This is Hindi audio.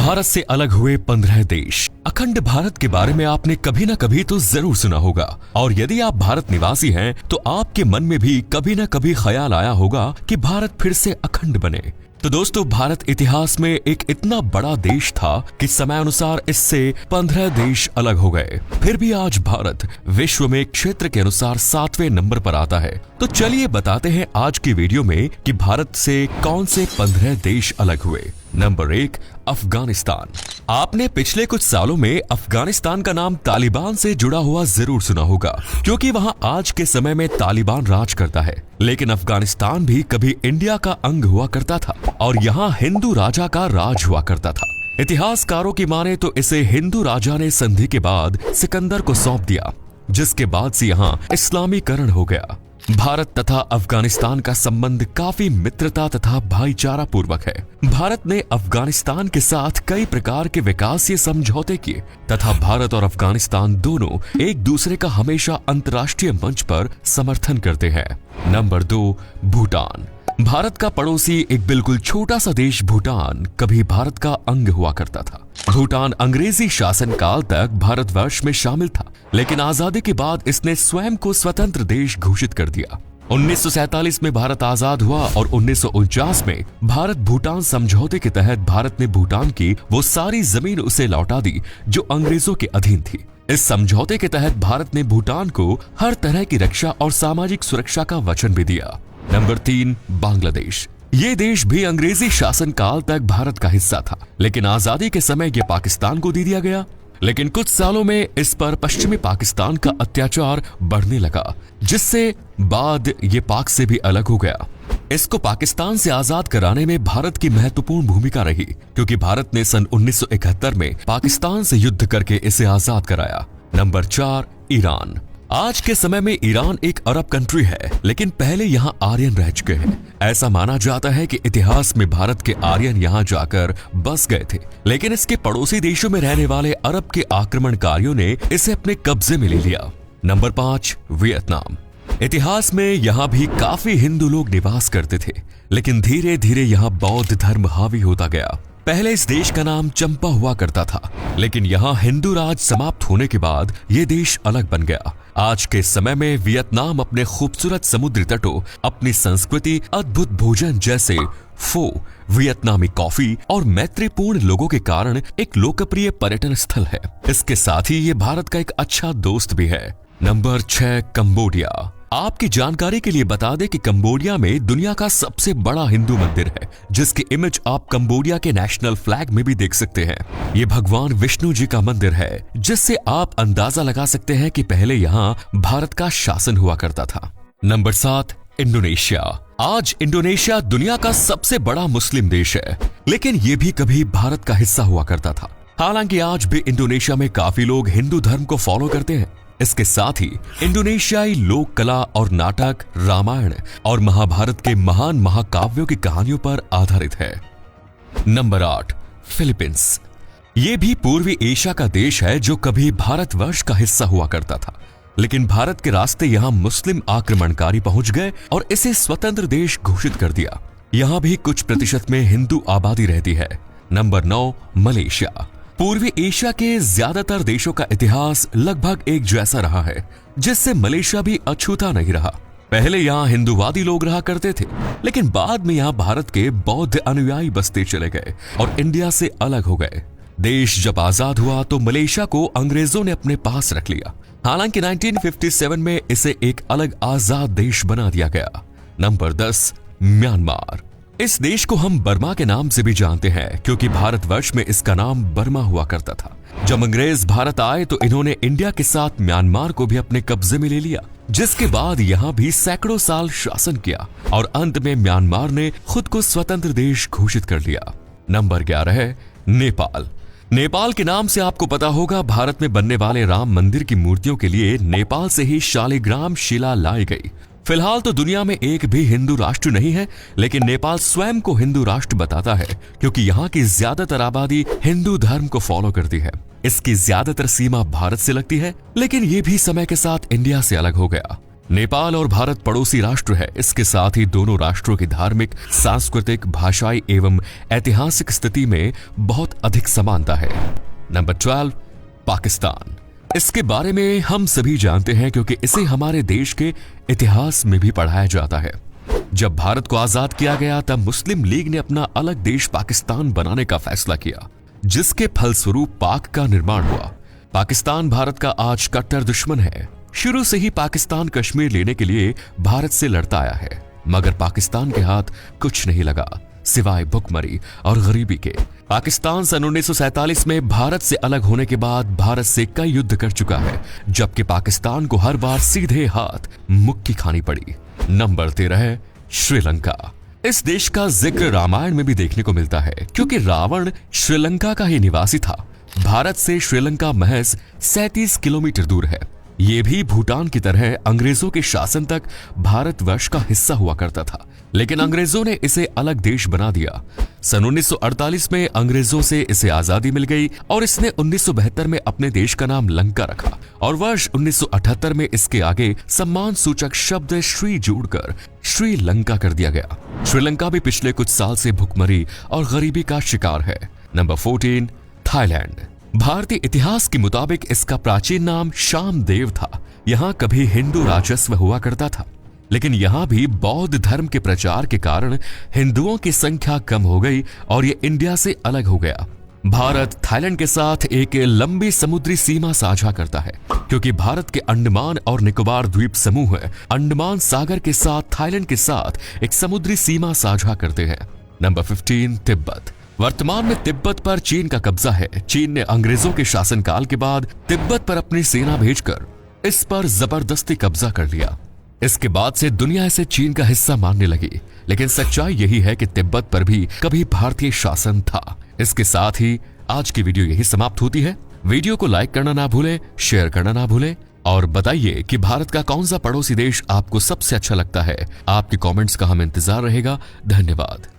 भारत से अलग हुए 15 देश। अखंड भारत के बारे में आपने कभी न कभी तो जरूर सुना होगा, और यदि आप भारत निवासी हैं तो आपके मन में भी कभी न कभी ख्याल आया होगा कि भारत फिर से अखंड बने। तो दोस्तों, भारत इतिहास में एक इतना बड़ा देश था कि समय अनुसार इससे 15 देश अलग हो गए। फिर भी आज भारत विश्व में क्षेत्र के अनुसार 7वें नंबर पर आता है। तो चलिए बताते हैं आज की वीडियो में कि भारत से कौन से 15 देश अलग हुए। नंबर 1, अफगानिस्तान। आपने पिछले कुछ सालों में अफगानिस्तान का नाम तालिबान से जुड़ा हुआ जरूर सुना होगा, क्योंकि वहां आज के समय में तालिबान राज करता है। लेकिन अफगानिस्तान भी कभी इंडिया का अंग हुआ करता था और यहाँ हिंदू राजा का राज हुआ करता था। इतिहासकारों की माने तो इसे हिंदू राजा ने संधि के बाद सिकंदर को सौंप दिया, जिसके बाद से यहाँ इस्लामीकरण हो गया। भारत तथा अफगानिस्तान का संबंध काफी मित्रता तथा भाईचारा पूर्वक है। भारत ने अफगानिस्तान के साथ कई प्रकार के विकासीय समझौते किए तथा भारत और अफगानिस्तान दोनों एक दूसरे का हमेशा अंतर्राष्ट्रीय मंच पर समर्थन करते हैं। नंबर 2, भूटान। भारत का पड़ोसी एक बिल्कुल छोटा सा देश भूटान कभी भारत का अंग हुआ करता था। भूटान अंग्रेजी शासन काल तक भारतवर्ष में शामिल था, लेकिन आजादी के बाद इसने स्वयं को स्वतंत्र देश घोषित कर दिया। 1947 में भारत आजाद हुआ और 1949 में भारत भूटान समझौते के तहत भारत ने भूटान की वो सारी जमीन उसे लौटा दी जो अंग्रेजों के अधीन थी। इस समझौते के तहत भारत ने भूटान को हर तरह की रक्षा और सामाजिक सुरक्षा का वचन भी दिया। नंबर 3, बांग्लादेश। ये देश भी अंग्रेजी शासन काल तक भारत का हिस्सा था, लेकिन आजादी के समय ये पाकिस्तान को दे दिया गया। लेकिन कुछ सालों में इस पर पश्चिमी पाकिस्तान का अत्याचार बढ़ने लगा, जिससे बाद ये पाक से भी अलग हो गया। इसको पाकिस्तान से आजाद कराने में भारत की महत्वपूर्ण भूमिका रही, क्योंकि भारत ने सन 1971 में पाकिस्तान से युद्ध करके इसे आजाद कराया। Number 4, Iran. आज के समय में ईरान एक अरब कंट्री है, लेकिन पहले यहाँ आर्यन रह चुके हैं। ऐसा माना जाता है कि इतिहास में भारत के आर्यन यहाँ जाकर बस गए थे, लेकिन इसके पड़ोसी देशों में रहने वाले अरब के आक्रमणकारियों ने इसे अपने कब्जे में ले लिया। Number 5, Vietnam. इतिहास में यहाँ भी काफी हिंदू लोग निवास करते थे, लेकिन धीरे धीरे यहाँ बौद्ध धर्म हावी होता गया। पहले इस देश का नाम चंपा हुआ करता था, लेकिन यहाँ हिंदू राज समाप्त होने के बाद ये देश अलग बन गया। आज के समय में वियतनाम अपने खूबसूरत समुद्री तटों, अपनी संस्कृति, अद्भुत भोजन जैसे फो, वियतनामी कॉफी और मैत्रीपूर्ण लोगों के कारण एक लोकप्रिय पर्यटन स्थल है। इसके साथ ही ये भारत का एक अच्छा दोस्त भी है। Number 6, Cambodia. आपकी जानकारी के लिए बता दें कि कंबोडिया में दुनिया का सबसे बड़ा हिंदू मंदिर है, जिसकी इमेज आप कंबोडिया के नेशनल फ्लैग में भी देख सकते हैं। ये भगवान विष्णु जी का मंदिर है, जिससे आप अंदाजा लगा सकते हैं कि पहले यहाँ भारत का शासन हुआ करता था। Number 7, Indonesia. आज इंडोनेशिया दुनिया का सबसे बड़ा मुस्लिम देश है, लेकिन ये भी कभी भारत का हिस्सा हुआ करता था। हालांकि आज भी इंडोनेशिया में काफी लोग हिंदू धर्म को फॉलो करते हैं। इसके साथ ही इंडोनेशियाई लोक कला और नाटक रामायण और महाभारत के महान महाकाव्यों की कहानियों पर आधारित है। Number 8, Philippines. ये भी पूर्वी एशिया का देश है जो कभी भारतवर्ष का हिस्सा हुआ करता था, लेकिन भारत के रास्ते यहाँ मुस्लिम आक्रमणकारी पहुंच गए और इसे स्वतंत्र देश घोषित कर दिया। यहाँ भी कुछ प्रतिशत में हिंदू आबादी रहती है। Number 9, Malaysia. पूर्वी एशिया के ज्यादातर देशों का इतिहास लगभग एक जैसा रहा है, जिससे मलेशिया भी अछूता नहीं रहा। पहले यहाँ हिंदूवादी लोग रहा करते थे, लेकिन बाद में यहाँ भारत के बौद्ध अनुयायी बसते चले गए और इंडिया से अलग हो गए। देश जब आजाद हुआ तो मलेशिया को अंग्रेजों ने अपने पास रख लिया। हालांकि 1957 में इसे एक अलग आजाद देश बना दिया गया। Number 10, Myanmar. इस देश को हम बर्मा के नाम से भी जानते हैं, क्योंकि भारतवर्ष में इसका नाम बर्मा हुआ करता था। जब अंग्रेज भारत आए तो इन्होंने इंडिया के साथ म्यांमार को भी अपने कब्जे में ले लिया, जिसके बाद यहाँ भी सैकड़ों साल शासन किया और अंत में म्यांमार ने खुद को स्वतंत्र देश घोषित कर लिया। नंबर 11 है, नेपाल। नेपाल के नाम से आपको पता होगा, भारत में बनने वाले राम मंदिर की मूर्तियों के लिए नेपाल से ही शालिग्राम शिला लाई गई। फिलहाल तो दुनिया में एक भी हिंदू राष्ट्र नहीं है, लेकिन नेपाल स्वयं को हिंदू राष्ट्र बताता है, क्योंकि यहाँ की ज्यादातर आबादी हिंदू धर्म को फॉलो करती है। इसकी ज्यादातर सीमा भारत से लगती है, लेकिन ये भी समय के साथ इंडिया से अलग हो गया। नेपाल और भारत पड़ोसी राष्ट्र है। इसके साथ ही दोनों राष्ट्रों की धार्मिक, सांस्कृतिक, भाषाई एवं ऐतिहासिक स्थिति में बहुत अधिक समानता है। नंबर 12, पाकिस्तान। इसके बारे में हम सभी जानते हैं क्योंकि इसे हमारे देश के इतिहास में भी पढ़ाया जाता है। जब भारत को आजाद किया गया तब मुस्लिम लीग ने अपना अलग देश पाकिस्तान बनाने का फैसला किया, जिसके फलस्वरूप पाक का निर्माण हुआ। पाकिस्तान भारत का आज कट्टर दुश्मन है। शुरू से ही पाकिस्तान कश्मीर लेने के लिए भारत से लड़ता आया है, मगर पाकिस्तान के हाथ कुछ नहीं लगा सिवाय भुखमरी और गरीबी के। पाकिस्तान सन 1947 में भारत से अलग होने के बाद भारत से कई युद्ध कर चुका है, जबकि पाकिस्तान को हर बार सीधे हाथ मुक्की खानी पड़ी। नंबर 13 है श्रीलंका। इस देश का जिक्र रामायण में भी देखने को मिलता है, क्योंकि रावण श्रीलंका का ही निवासी था। भारत से श्रीलंका महज 37 किलोमीटर दूर है। ये भी भूटान की तरह अंग्रेजों के शासन तक भारतवर्ष का हिस्सा हुआ करता था, लेकिन अंग्रेजों ने इसे अलग देश बना दिया। सन 1948 में अंग्रेजों से इसे आजादी मिल गई और इसने 1972 में अपने देश का नाम लंका रखा और वर्ष 1978 में इसके आगे सम्मान सूचक शब्द श्री जोड़कर श्रीलंका कर दिया गया। श्रीलंका भी पिछले कुछ साल से भुखमरी और गरीबी का शिकार है। Number 14, Thailand. भारतीय इतिहास के मुताबिक इसका प्राचीन नाम शामदेव था। यहाँ कभी हिंदू राजस्व हुआ करता था, लेकिन यहाँ भी बौद्ध धर्म के प्रचार के कारण हिंदुओं की संख्या कम हो गई और ये इंडिया से अलग हो गया। भारत थाईलैंड के साथ एक लंबी समुद्री सीमा साझा करता है, क्योंकि भारत के अंडमान और निकोबार द्वीप समूह अंडमान सागर के साथ थाईलैंड के साथ एक समुद्री सीमा साझा करते हैं। नंबर 15, तिब्बत। वर्तमान में तिब्बत पर चीन का कब्जा है। चीन ने अंग्रेजों के शासनकाल के बाद तिब्बत पर अपनी सेना भेजकर इस पर जबरदस्ती कब्जा कर लिया। इसके बाद से दुनिया इसे चीन का हिस्सा मानने लगी, लेकिन सच्चाई यही है कि तिब्बत पर भी कभी भारतीय शासन था। इसके साथ ही आज की वीडियो यही समाप्त होती है। वीडियो को लाइक करना ना भूलें, शेयर करना ना भूलें और बताइए कि भारत का कौन सा पड़ोसी देश आपको सबसे अच्छा लगता है। आपके कमेंट्स का हमें इंतजार रहेगा। धन्यवाद।